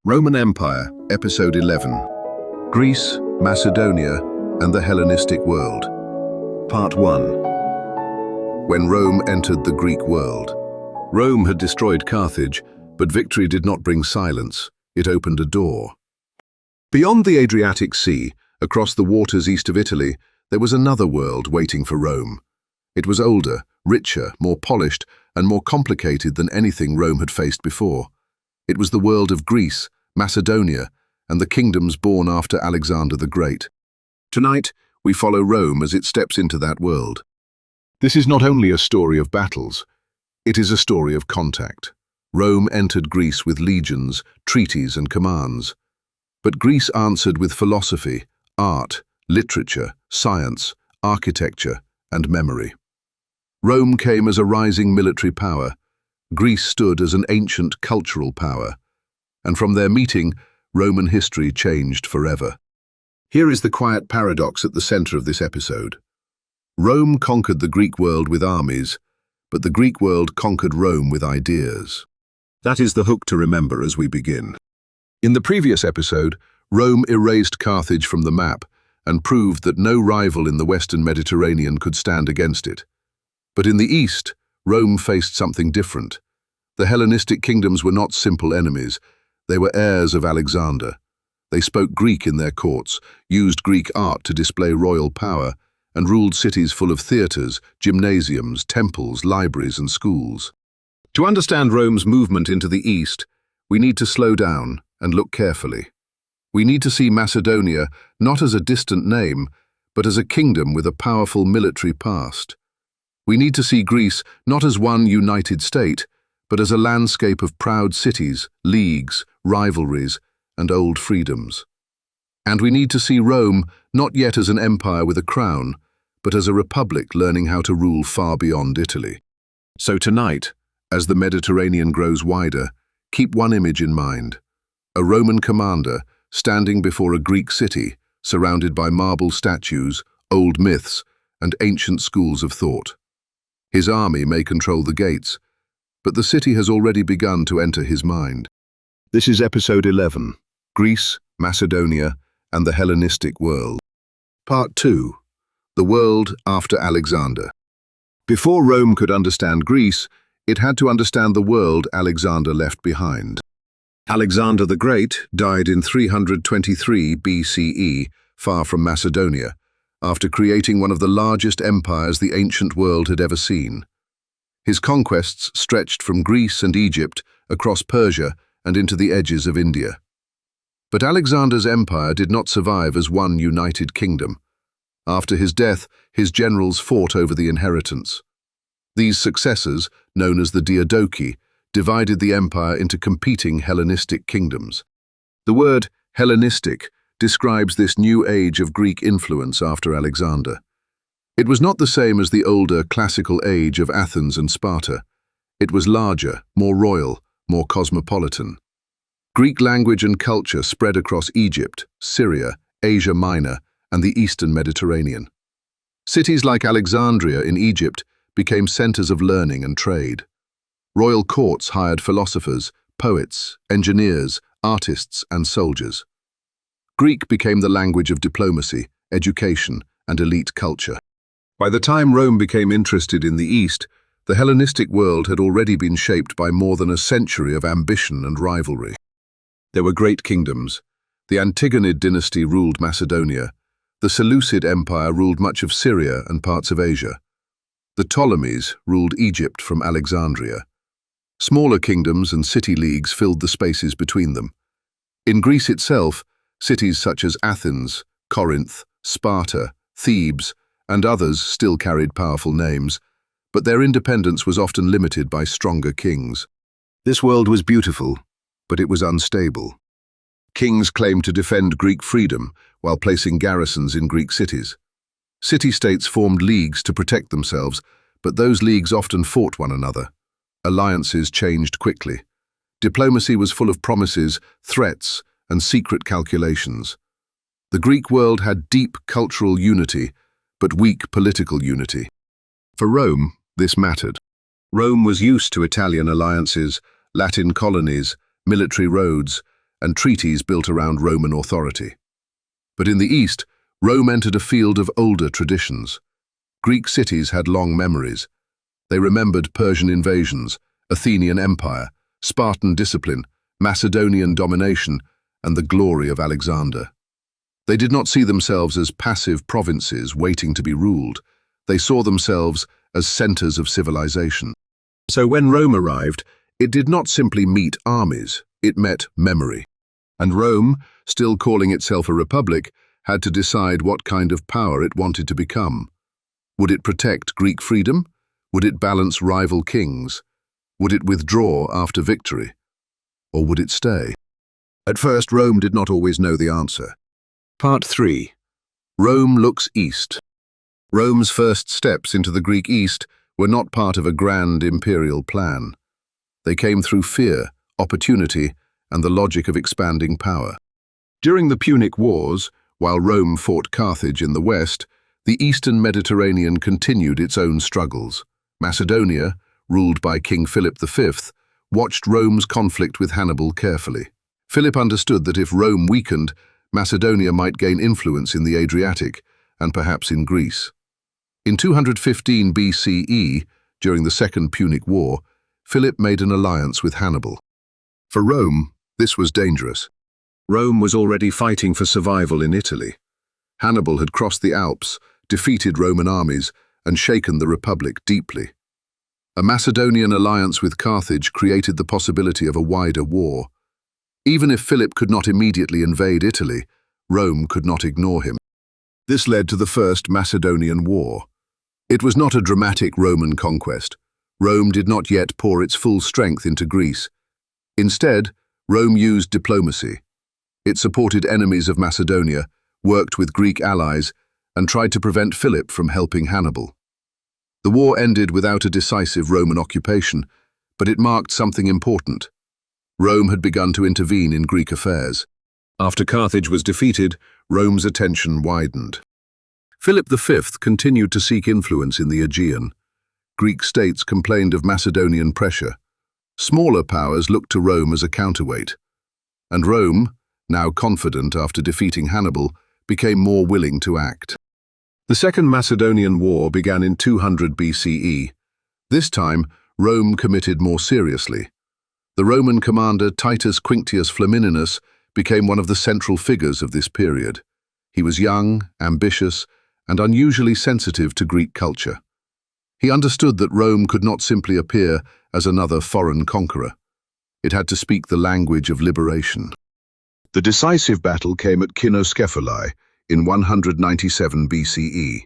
Roman Empire, Episode 11. Greece, Macedonia, and the Hellenistic World. Part 1. When Rome entered the Greek world. Rome had destroyed Carthage, but victory did not bring silence. It opened a door. Beyond the Adriatic Sea, across the waters east of Italy, there was another world waiting for Rome. It was older, richer, more polished, and more complicated than anything Rome had faced before. It was the world of Greece, Macedonia, and the kingdoms born after Alexander the Great. Tonight, we follow Rome as it steps into that world. This is not only a story of battles, it is a story of contact. Rome entered Greece with legions, treaties, and commands. But Greece answered with philosophy, art, literature, science, architecture, and memory. Rome came as a rising military power. Greece stood as an ancient cultural power. And from their meeting, Roman history changed forever. Here is the quiet paradox at the center of this episode. Rome conquered the Greek world with armies, but the Greek world conquered Rome with ideas. That is the hook to remember as we begin. In the previous episode, Rome erased Carthage from the map and proved that no rival in the Western Mediterranean could stand against it. But in the East, Rome faced something different. The Hellenistic kingdoms were not simple enemies. They were heirs of Alexander. They spoke Greek in their courts, used Greek art to display royal power, and ruled cities full of theatres, gymnasiums, temples, libraries, and schools. To understand Rome's movement into the East, we need to slow down and look carefully. We need to see Macedonia not as a distant name, but as a kingdom with a powerful military past. We need to see Greece not as one united state, but as a landscape of proud cities, leagues, rivalries, and old freedoms. And we need to see Rome not yet as an empire with a crown, but as a republic learning how to rule far beyond Italy. So tonight, as the Mediterranean grows wider, keep one image in mind: a Roman commander standing before a Greek city, surrounded by marble statues, old myths, and ancient schools of thought. His army may control the gates, but the city has already begun to enter his mind. This is Episode 11, Greece, Macedonia, and the Hellenistic World. Part 2, the world after Alexander. Before Rome could understand Greece, it had to understand the world Alexander left behind. Alexander the Great died in 323 BCE, far from Macedonia, after creating one of the largest empires the ancient world had ever seen. His conquests stretched from Greece and Egypt, across Persia, and into the edges of India. But Alexander's empire did not survive as one united kingdom. After his death, his generals fought over the inheritance. These successors, known as the Diadochi, divided the empire into competing Hellenistic kingdoms. The word Hellenistic describes this new age of Greek influence after Alexander. It was not the same as the older classical age of Athens and Sparta. It was larger, more royal, more cosmopolitan. Greek language and culture spread across Egypt, Syria, Asia Minor, and the Eastern Mediterranean. Cities like Alexandria in Egypt became centers of learning and trade. Royal courts hired philosophers, poets, engineers, artists, and soldiers. Greek became the language of diplomacy, education, and elite culture. By the time Rome became interested in the East, the Hellenistic world had already been shaped by more than a century of ambition and rivalry. There were great kingdoms. The Antigonid dynasty ruled Macedonia. The Seleucid Empire ruled much of Syria and parts of Asia. The Ptolemies ruled Egypt from Alexandria. Smaller kingdoms and city leagues filled the spaces between them. In Greece itself, cities such as Athens, Corinth, Sparta, Thebes, and others still carried powerful names, but their independence was often limited by stronger kings. This world was beautiful, but it was unstable. Kings claimed to defend Greek freedom while placing garrisons in Greek cities. City-states formed leagues to protect themselves, but those leagues often fought one another. Alliances changed quickly. Diplomacy was full of promises, threats, and secret calculations. The Greek world had deep cultural unity, but weak political unity. For Rome, this mattered. Rome was used to Italian alliances, Latin colonies, military roads, and treaties built around Roman authority. But in the east, Rome entered a field of older traditions. Greek cities had long memories. They remembered Persian invasions, Athenian empire, Spartan discipline, Macedonian domination, and the glory of Alexander. They did not see themselves as passive provinces waiting to be ruled. They saw themselves as centers of civilization. So when Rome arrived, it did not simply meet armies, it met memory. And Rome, still calling itself a republic, had to decide what kind of power it wanted to become. Would it protect Greek freedom? Would it balance rival kings? Would it withdraw after victory? Or would it stay? At first, Rome did not always know the answer. Part 3. Rome looks east. Rome's first steps into the Greek East were not part of a grand imperial plan. They came through fear, opportunity, and the logic of expanding power. During the Punic Wars, while Rome fought Carthage in the west, the eastern Mediterranean continued its own struggles. Macedonia, ruled by King Philip V, watched Rome's conflict with Hannibal carefully. Philip understood that if Rome weakened, Macedonia might gain influence in the Adriatic and perhaps in Greece. In 215 BCE, during the Second Punic War, Philip made an alliance with Hannibal. For Rome, this was dangerous. Rome was already fighting for survival in Italy. Hannibal had crossed the Alps, defeated Roman armies, and shaken the Republic deeply. A Macedonian alliance with Carthage created the possibility of a wider war. Even if Philip could not immediately invade Italy, Rome could not ignore him. This led to the First Macedonian War. It was not a dramatic Roman conquest. Rome did not yet pour its full strength into Greece. Instead, Rome used diplomacy. It supported enemies of Macedonia, worked with Greek allies, and tried to prevent Philip from helping Hannibal. The war ended without a decisive Roman occupation, but it marked something important. Rome had begun to intervene in Greek affairs. After Carthage was defeated, Rome's attention widened. Philip V continued to seek influence in the Aegean. Greek states complained of Macedonian pressure. Smaller powers looked to Rome as a counterweight. And Rome, now confident after defeating Hannibal, became more willing to act. The Second Macedonian War began in 200 BCE. This time, Rome committed more seriously. The Roman commander Titus Quinctius Flamininus became one of the central figures of this period. He was young, ambitious, and unusually sensitive to Greek culture. He understood that Rome could not simply appear as another foreign conqueror. It had to speak the language of liberation. The decisive battle came at Cynoscephalae in 197 BCE.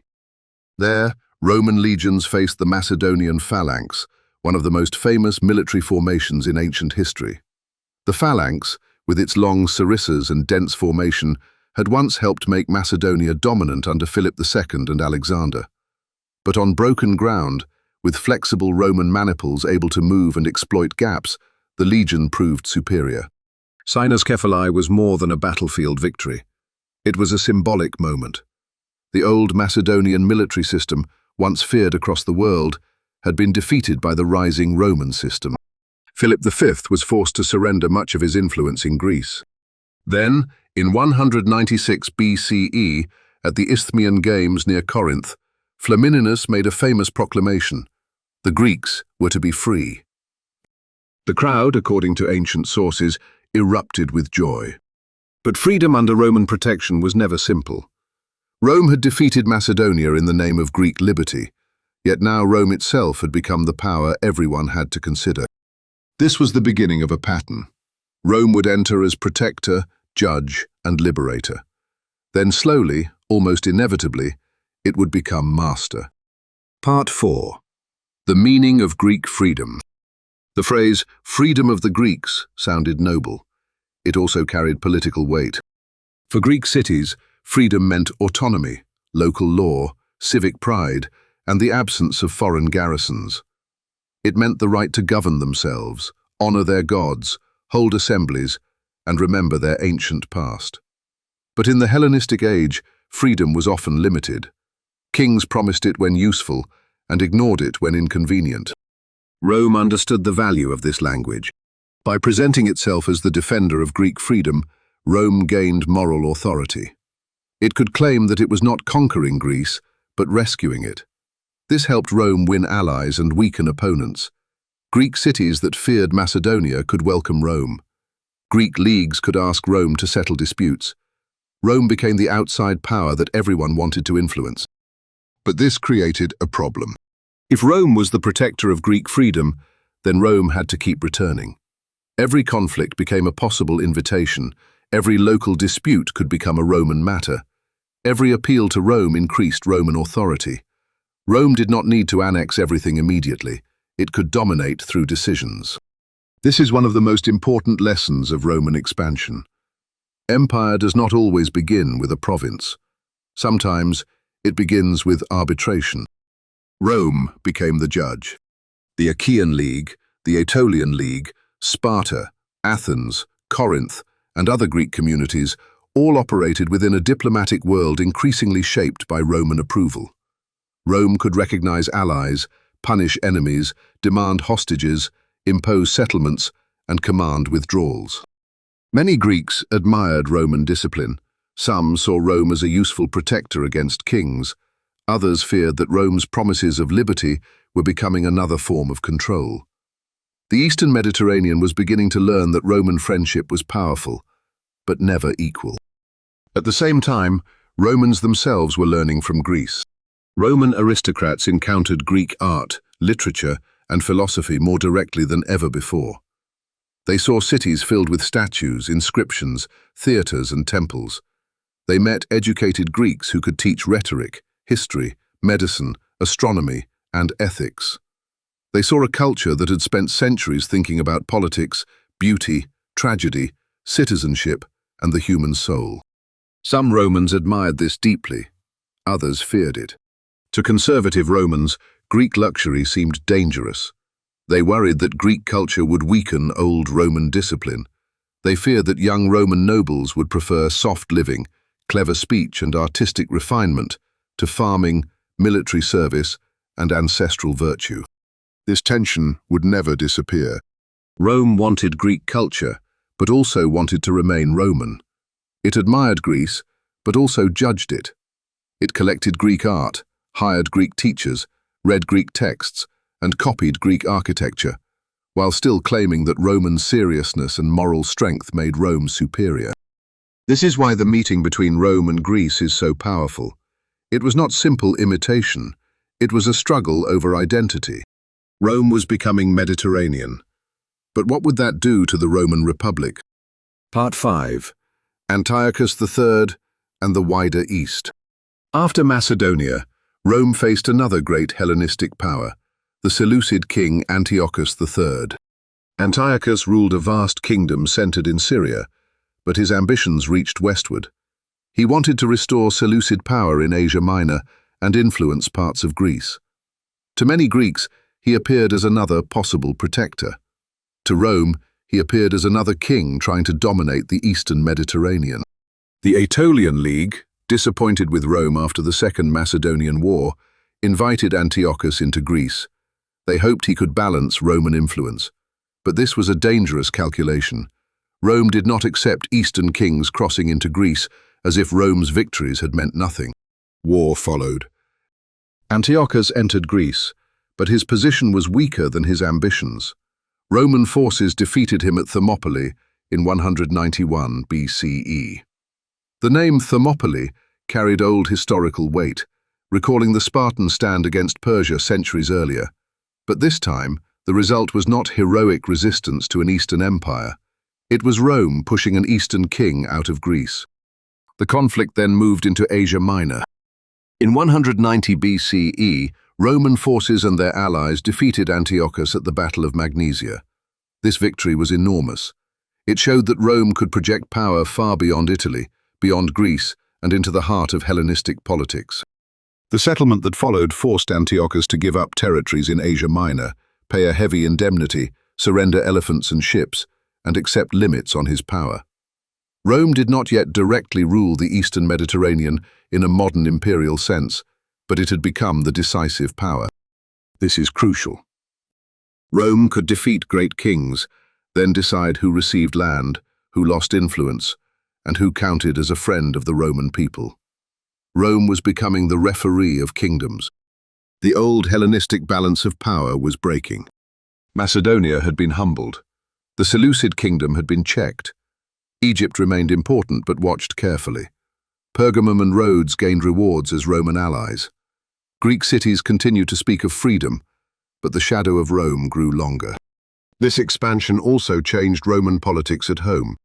There, Roman legions faced the Macedonian phalanx, one of the most famous military formations in ancient history. The phalanx, with its long sarissas and dense formation, had once helped make Macedonia dominant under Philip II and Alexander. But on broken ground, with flexible Roman maniples able to move and exploit gaps, the legion proved superior. Cynoscephalae was more than a battlefield victory. It was a symbolic moment. The old Macedonian military system, once feared across the world, had been defeated by the rising Roman system. Philip V was forced to surrender much of his influence in Greece. Then, in 196 BCE, at the Isthmian Games near Corinth, Flamininus made a famous proclamation: the Greeks were to be free. The crowd, according to ancient sources, erupted with joy. But freedom under Roman protection was never simple. Rome had defeated Macedonia in the name of Greek liberty, yet now Rome itself had become the power everyone had to consider. This was the beginning of a pattern. Rome would enter as protector, judge, and liberator. Then slowly, almost inevitably, it would become master. Part 4. The meaning of Greek freedom. The phrase, freedom of the Greeks, sounded noble. It also carried political weight. For Greek cities, freedom meant autonomy, local law, civic pride, and the absence of foreign garrisons. It meant the right to govern themselves, honor their gods, hold assemblies, and remember their ancient past. But in the Hellenistic age, freedom was often limited. Kings promised it when useful and ignored it when inconvenient. Rome understood the value of this language. By presenting itself as the defender of Greek freedom, Rome gained moral authority. It could claim that it was not conquering Greece, but rescuing it. This helped Rome win allies and weaken opponents. Greek cities that feared Macedonia could welcome Rome. Greek leagues could ask Rome to settle disputes. Rome became the outside power that everyone wanted to influence. But this created a problem. If Rome was the protector of Greek freedom, then Rome had to keep returning. Every conflict became a possible invitation. Every local dispute could become a Roman matter. Every appeal to Rome increased Roman authority. Rome did not need to annex everything immediately. It could dominate through decisions. This is one of the most important lessons of Roman expansion. Empire does not always begin with a province. Sometimes it begins with arbitration. Rome became the judge. The Achaean League, the Aetolian League, Sparta, Athens, Corinth, and other Greek communities all operated within a diplomatic world increasingly shaped by Roman approval. Rome could recognize allies, punish enemies, demand hostages, impose settlements, and command withdrawals. Many Greeks admired Roman discipline. Some saw Rome as a useful protector against kings. Others feared that Rome's promises of liberty were becoming another form of control. The Eastern Mediterranean was beginning to learn that Roman friendship was powerful, but never equal. At the same time, Romans themselves were learning from Greece. Roman aristocrats encountered Greek art, literature, and philosophy more directly than ever before. They saw cities filled with statues, inscriptions, theatres, and temples. They met educated Greeks who could teach rhetoric, history, medicine, astronomy, and ethics. They saw a culture that had spent centuries thinking about politics, beauty, tragedy, citizenship, and the human soul. Some Romans admired this deeply. Others feared it. To conservative Romans, Greek luxury seemed dangerous. They worried that Greek culture would weaken old Roman discipline. They feared that young Roman nobles would prefer soft living, clever speech, and artistic refinement to farming, military service, and ancestral virtue. This tension would never disappear. Rome wanted Greek culture, but also wanted to remain Roman. It admired Greece, but also judged it. It collected Greek art, hired Greek teachers, read Greek texts, and copied Greek architecture, while still claiming that Roman seriousness and moral strength made Rome superior. This is why the meeting between Rome and Greece is so powerful. It was not simple imitation. It was a struggle over identity. Rome was becoming Mediterranean. But what would that do to the Roman Republic? Part 5. Antiochus III and the wider East. After Macedonia, Rome faced another great Hellenistic power, the Seleucid king Antiochus III. Antiochus ruled a vast kingdom centered in Syria, but his ambitions reached westward. He wanted to restore Seleucid power in Asia Minor and influence parts of Greece. To many Greeks, he appeared as another possible protector. To Rome, he appeared as another king trying to dominate the Eastern Mediterranean. The Aetolian League, disappointed with Rome after the Second Macedonian War, invited Antiochus into Greece. They hoped he could balance Roman influence. But this was a dangerous calculation. Rome did not accept Eastern kings crossing into Greece as if Rome's victories had meant nothing. War followed. Antiochus entered Greece, but his position was weaker than his ambitions. Roman forces defeated him at Thermopylae in 191 BCE. The name Thermopylae carried old historical weight, recalling the Spartan stand against Persia centuries earlier. But this time, the result was not heroic resistance to an Eastern empire. It was Rome pushing an Eastern king out of Greece. The conflict then moved into Asia Minor. In 190 BCE, Roman forces and their allies defeated Antiochus at the Battle of Magnesia. This victory was enormous. It showed that Rome could project power far beyond Italy, beyond Greece, and into the heart of Hellenistic politics. The settlement that followed forced Antiochus to give up territories in Asia Minor, pay a heavy indemnity, surrender elephants and ships, and accept limits on his power. Rome did not yet directly rule the Eastern Mediterranean in a modern imperial sense, but it had become the decisive power. This is crucial. Rome could defeat great kings, then decide who received land, who lost influence, and who counted as a friend of the Roman people. Rome was becoming the referee of kingdoms. The old Hellenistic balance of power was breaking. Macedonia had been humbled. The Seleucid kingdom had been checked. Egypt remained important but watched carefully. Pergamum and Rhodes gained rewards as Roman allies. Greek cities continued to speak of freedom, but the shadow of Rome grew longer. This expansion also changed Roman politics at home.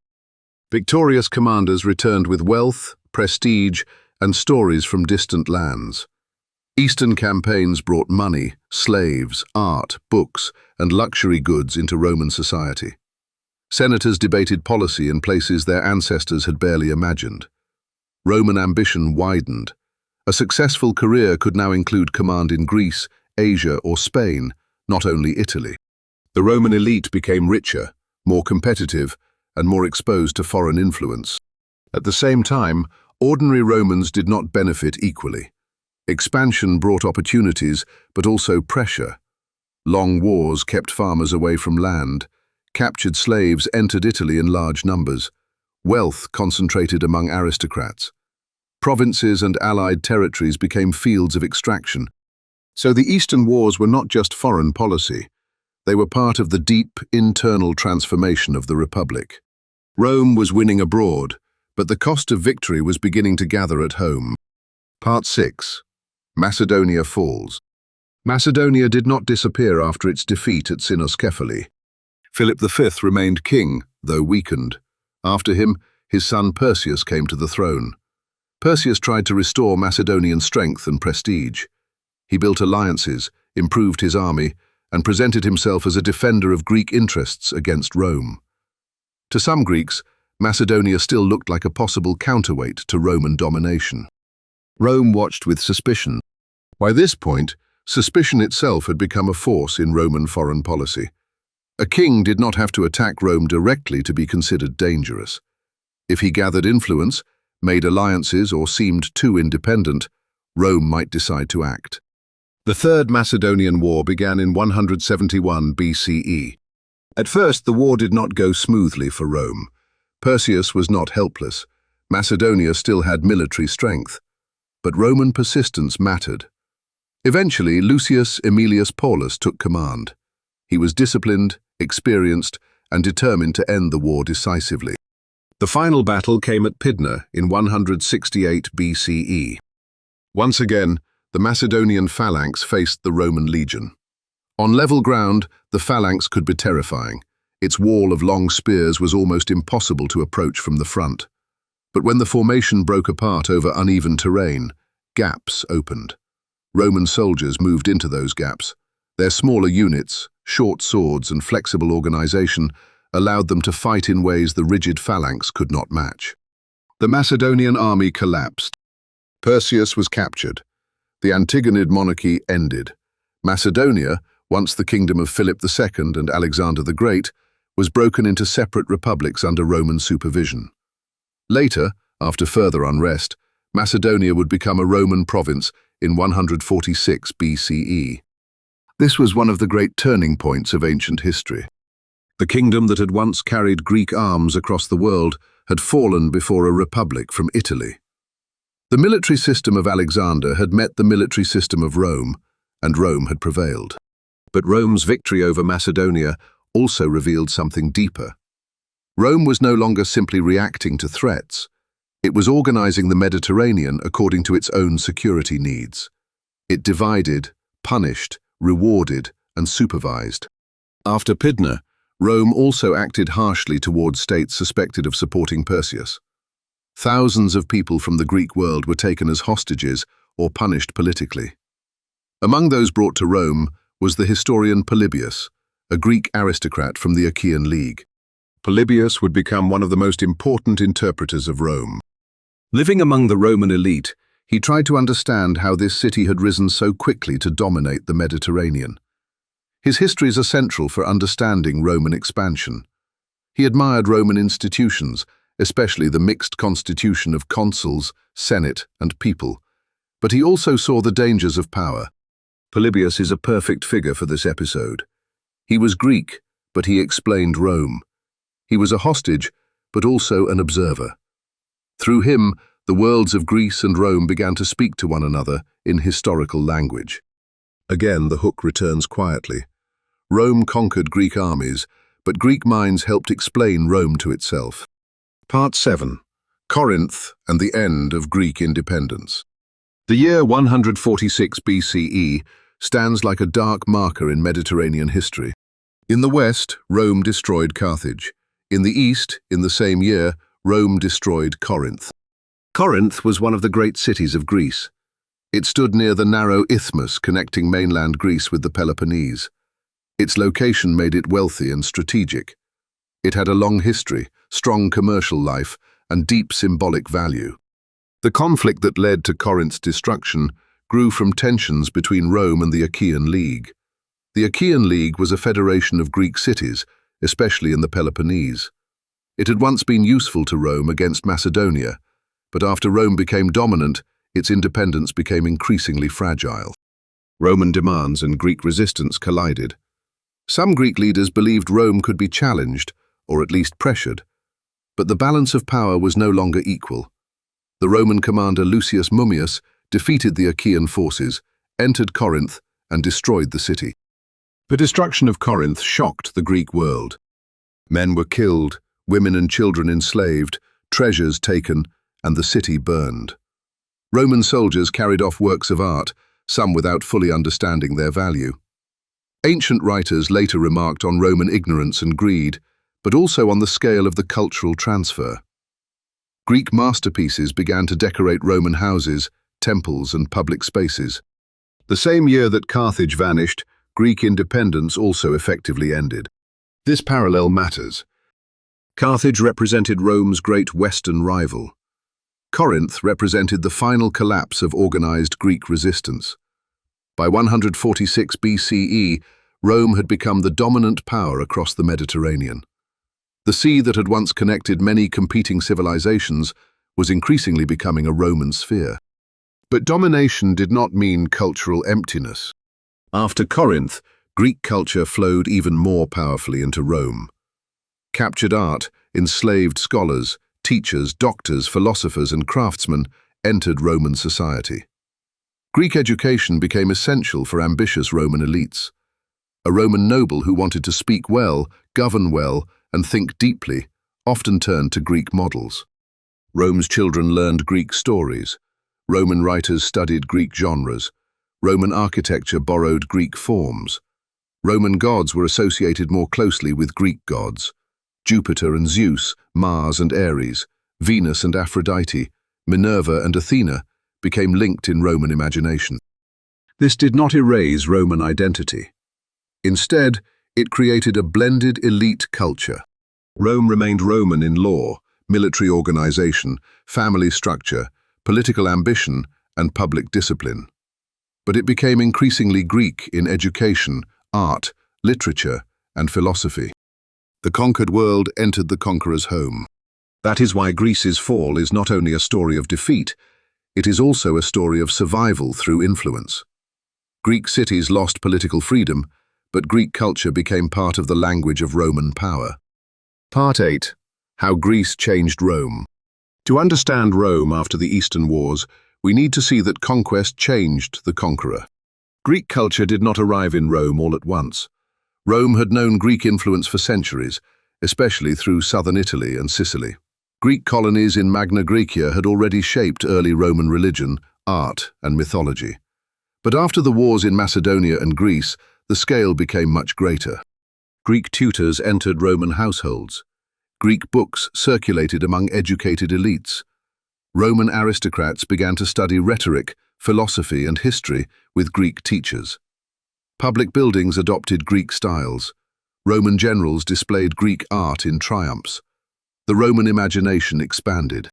Victorious commanders returned with wealth, prestige, and stories from distant lands. Eastern campaigns brought money, slaves, art, books, and luxury goods into Roman society. Senators debated policy in places their ancestors had barely imagined. Roman ambition widened. A successful career could now include command in Greece, Asia, or Spain, not only Italy. The Roman elite became richer, more competitive, and more exposed to foreign influence. At the same time, ordinary Romans did not benefit equally. Expansion brought opportunities, but also pressure. Long wars kept farmers away from land. Captured slaves entered Italy in large numbers. Wealth concentrated among aristocrats. Provinces and allied territories became fields of extraction. So the Eastern Wars were not just foreign policy. They were part of the deep, internal transformation of the Republic. Rome was winning abroad, but the cost of victory was beginning to gather at home. Part 6. Macedonia falls. Macedonia did not disappear after its defeat at Cynoscephalae. Philip V remained king, though weakened. After him, his son Perseus came to the throne. Perseus tried to restore Macedonian strength and prestige. He built alliances, improved his army, and presented himself as a defender of Greek interests against Rome. To some Greeks, Macedonia still looked like a possible counterweight to Roman domination. Rome watched with suspicion. By this point, suspicion itself had become a force in Roman foreign policy. A king did not have to attack Rome directly to be considered dangerous. If he gathered influence, made alliances, or seemed too independent, Rome might decide to act. The Third Macedonian War began in 171 BCE. At first, the war did not go smoothly for Rome. Perseus was not helpless. Macedonia still had military strength. But Roman persistence mattered. Eventually, Lucius Aemilius Paulus took command. He was disciplined, experienced, and determined to end the war decisively. The final battle came at Pydna in 168 BCE. Once again, the Macedonian phalanx faced the Roman legion. On level ground, the phalanx could be terrifying. Its wall of long spears was almost impossible to approach from the front. But when the formation broke apart over uneven terrain, gaps opened. Roman soldiers moved into those gaps. Their smaller units, short swords, and flexible organization allowed them to fight in ways the rigid phalanx could not match. The Macedonian army collapsed. Perseus was captured. The Antigonid monarchy ended. Macedonia, once the kingdom of Philip II and Alexander the Great, was broken into separate republics under Roman supervision. Later, after further unrest, Macedonia would become a Roman province in 146 BCE. This was one of the great turning points of ancient history. The kingdom that had once carried Greek arms across the world had fallen before a republic from Italy. The military system of Alexander had met the military system of Rome, and Rome had prevailed. But Rome's victory over Macedonia also revealed something deeper. Rome was no longer simply reacting to threats. It was organizing the Mediterranean according to its own security needs. It divided, punished, rewarded, and supervised. After Pydna, Rome also acted harshly towards states suspected of supporting Perseus. Thousands of people from the Greek world were taken as hostages or punished politically. Among those brought to Rome was the historian Polybius, a Greek aristocrat from the Achaean League. Polybius would become one of the most important interpreters of Rome. Living among the Roman elite, he tried to understand how this city had risen so quickly to dominate the Mediterranean. His histories are central for understanding Roman expansion. He admired Roman institutions, especially the mixed constitution of consuls, senate, and people, but he also saw the dangers of power. Polybius is a perfect figure for this episode. He was Greek, but he explained Rome. He was a hostage, but also an observer. Through him, the worlds of Greece and Rome began to speak to one another in historical language. Again, the hook returns quietly. Rome conquered Greek armies, but Greek minds helped explain Rome to itself. Part 7. Corinth and the End of Greek Independence. The year 146 BCE stands like a dark marker in Mediterranean history. In the west, Rome destroyed Carthage. In the east, in the same year, Rome destroyed Corinth. Corinth was one of the great cities of Greece. It stood near the narrow isthmus connecting mainland Greece with the Peloponnese. Its location made it wealthy and strategic. It had a long history, strong commercial life, and deep symbolic value. The conflict that led to Corinth's destruction grew from tensions between Rome and the Achaean League. The Achaean League was a federation of Greek cities, especially in the Peloponnese. It had once been useful to Rome against Macedonia, but after Rome became dominant, its independence became increasingly fragile. Roman demands and Greek resistance collided. Some Greek leaders believed Rome could be challenged, or at least pressured, but the balance of power was no longer equal. The Roman commander Lucius Mummius defeated the Achaean forces, entered Corinth, and destroyed the city. The destruction of Corinth shocked the Greek world. Men were killed, women and children enslaved, treasures taken, and the city burned. Roman soldiers carried off works of art, some without fully understanding their value. Ancient writers later remarked on Roman ignorance and greed, but also on the scale of the cultural transfer. Greek masterpieces began to decorate Roman houses, temples, and public spaces. The same year that Carthage vanished, Greek independence also effectively ended. This parallel matters. Carthage represented Rome's great Western rival. Corinth represented the final collapse of organized Greek resistance. By 146 BCE, Rome had become the dominant power across the Mediterranean. The sea that had once connected many competing civilizations was increasingly becoming a Roman sphere. But domination did not mean cultural emptiness. After Corinth, Greek culture flowed even more powerfully into Rome. Captured art, enslaved scholars, teachers, doctors, philosophers, and craftsmen entered Roman society. Greek education became essential for ambitious Roman elites. A Roman noble who wanted to speak well, govern well, and think deeply often turned to Greek models. Rome's children learned Greek stories. Roman writers studied Greek genres. Roman architecture borrowed Greek forms. Roman gods were associated more closely with Greek gods. Jupiter and Zeus, Mars and Ares, Venus and Aphrodite, Minerva and Athena became linked in Roman imagination. This did not erase Roman identity. Instead, it created a blended elite culture. Rome remained Roman in law, military organization, family structure, political ambition, and public discipline. But it became increasingly Greek in education, art, literature, and philosophy. The conquered world entered the conqueror's home. That is why Greece's fall is not only a story of defeat, it is also a story of survival through influence. Greek cities lost political freedom, but Greek culture became part of the language of Roman power. Part 8. How Greece changed Rome. To understand Rome after the Eastern Wars, we need to see that conquest changed the conqueror. Greek culture did not arrive in Rome all at once. Rome had known Greek influence for centuries, especially through southern Italy and Sicily. Greek colonies in Magna Graecia had already shaped early Roman religion, art, and mythology. But after the wars in Macedonia and Greece, the scale became much greater. Greek tutors entered Roman households. Greek books circulated among educated elites. Roman aristocrats began to study rhetoric, philosophy, and history with Greek teachers. Public buildings adopted Greek styles. Roman generals displayed Greek art in triumphs. The Roman imagination expanded.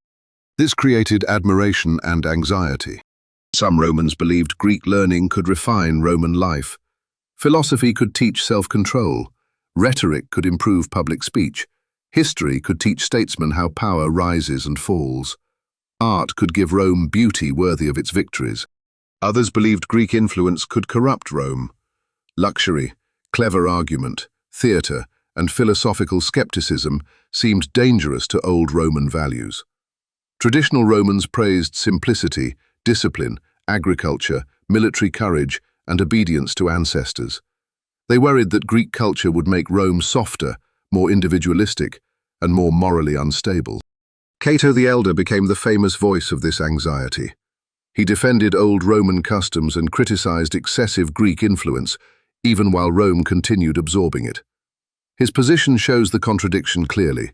This created admiration and anxiety. Some Romans believed Greek learning could refine Roman life. Philosophy could teach self-control. Rhetoric could improve public speech. History could teach statesmen how power rises and falls. Art could give Rome beauty worthy of its victories. Others believed Greek influence could corrupt Rome. Luxury, clever argument, theatre, and philosophical skepticism seemed dangerous to old Roman values. Traditional Romans praised simplicity, discipline, agriculture, military courage, and obedience to ancestors. They worried that Greek culture would make Rome softer, more individualistic, and more morally unstable. Cato the Elder became the famous voice of this anxiety. He defended old Roman customs and criticized excessive Greek influence, even while Rome continued absorbing it. His position shows the contradiction clearly.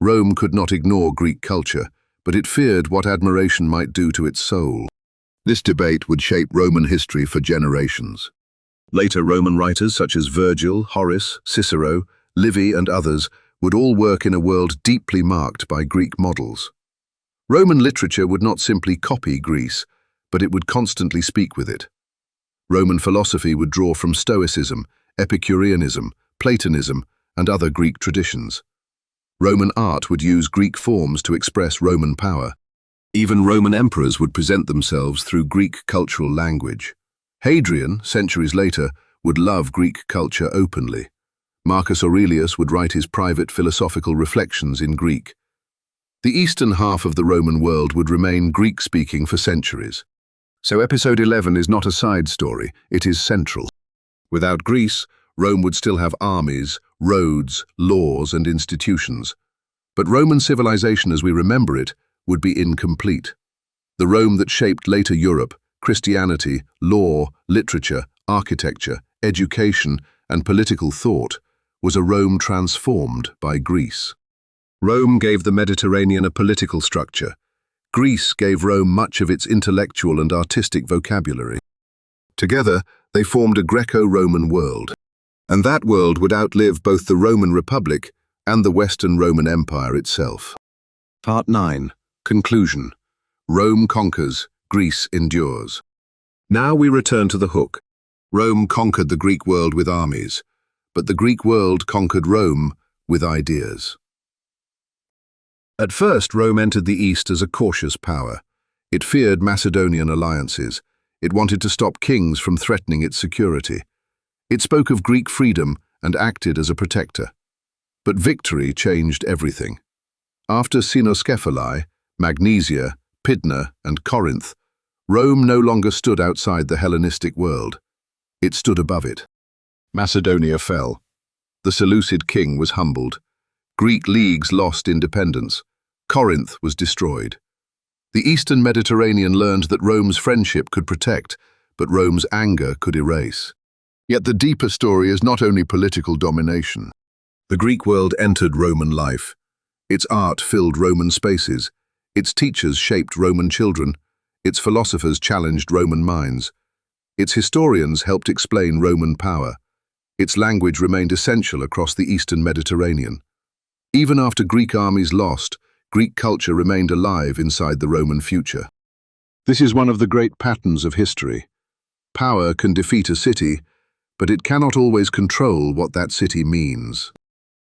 Rome could not ignore Greek culture, but it feared what admiration might do to its soul. This debate would shape Roman history for generations. Later Roman writers such as Virgil, Horace, Cicero, Livy, and others would all work in a world deeply marked by Greek models. Roman literature would not simply copy Greece, but it would constantly speak with it. Roman philosophy would draw from Stoicism, Epicureanism, Platonism, and other Greek traditions. Roman art would use Greek forms to express Roman power. Even Roman emperors would present themselves through Greek cultural language. Hadrian, centuries later, would love Greek culture openly. Marcus Aurelius would write his private philosophical reflections in Greek. The eastern half of the Roman world would remain Greek-speaking for centuries. So episode 11 is not a side story, it is central. Without Greece, Rome would still have armies, roads, laws, and institutions. But Roman civilization as we remember it would be incomplete. The Rome that shaped later Europe, Christianity, law, literature, architecture, education, and political thought, was a Rome transformed by Greece. Rome gave the Mediterranean a political structure. Greece gave Rome much of its intellectual and artistic vocabulary. Together, they formed a Greco-Roman world. And that world would outlive both the Roman Republic and the Western Roman Empire itself. Part 9. Conclusion. Rome conquers, Greece endures. Now we return to the hook. Rome conquered the Greek world with armies, but the Greek world conquered Rome with ideas. At first, Rome entered the East as a cautious power. It feared Macedonian alliances. It wanted to stop kings from threatening its security. It spoke of Greek freedom and acted as a protector. But victory changed everything. After Cynoscephalae, Magnesia, Pydna, and Corinth, Rome no longer stood outside the Hellenistic world. It stood above it. Macedonia fell. The Seleucid king was humbled. Greek leagues lost independence. Corinth was destroyed. The Eastern Mediterranean learned that Rome's friendship could protect, but Rome's anger could erase. Yet the deeper story is not only political domination. The Greek world entered Roman life. Its art filled Roman spaces. Its teachers shaped Roman children. Its philosophers challenged Roman minds. Its historians helped explain Roman power. Its language remained essential across the Eastern Mediterranean. Even after Greek armies lost, Greek culture remained alive inside the Roman future. This is one of the great patterns of history. Power can defeat a city, but it cannot always control what that city means.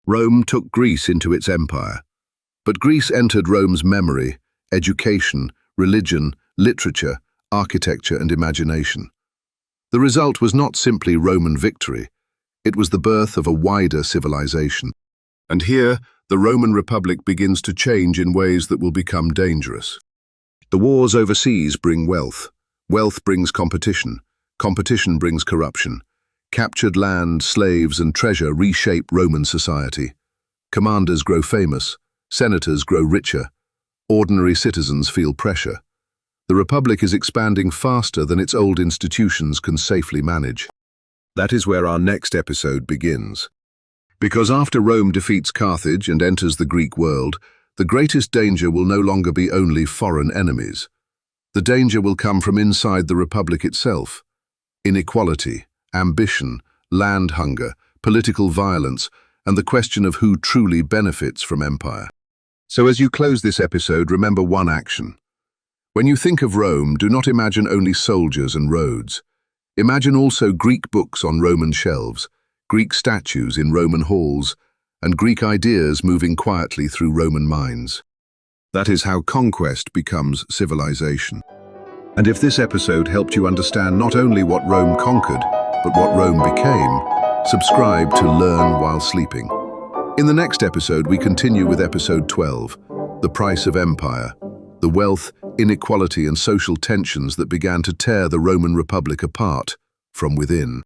Rome took Greece into its empire, but Greece entered Rome's memory, education, religion, literature, architecture, and imagination. The result was not simply Roman victory, it was the birth of a wider civilization. And here, the Roman Republic begins to change in ways that will become dangerous. The wars overseas bring wealth. Wealth brings competition. Competition brings corruption. Captured land, slaves, and treasure reshape Roman society. Commanders grow famous. Senators grow richer. Ordinary citizens feel pressure. The Republic is expanding faster than its old institutions can safely manage. That is where our next episode begins. Because after Rome defeats Carthage and enters the Greek world, the greatest danger will no longer be only foreign enemies. The danger will come from inside the Republic itself. Inequality, ambition, land hunger, political violence, and the question of who truly benefits from empire. So as you close this episode, remember one action. When you think of Rome, do not imagine only soldiers and roads. Imagine also Greek books on Roman shelves, Greek statues in Roman halls, and Greek ideas moving quietly through Roman minds. That is how conquest becomes civilization. And if this episode helped you understand not only what Rome conquered, but what Rome became, subscribe to Learn While Sleeping. In the next episode, we continue with episode 12, The Price of Empire, the wealth, inequality and social tensions that began to tear the Roman Republic apart from within.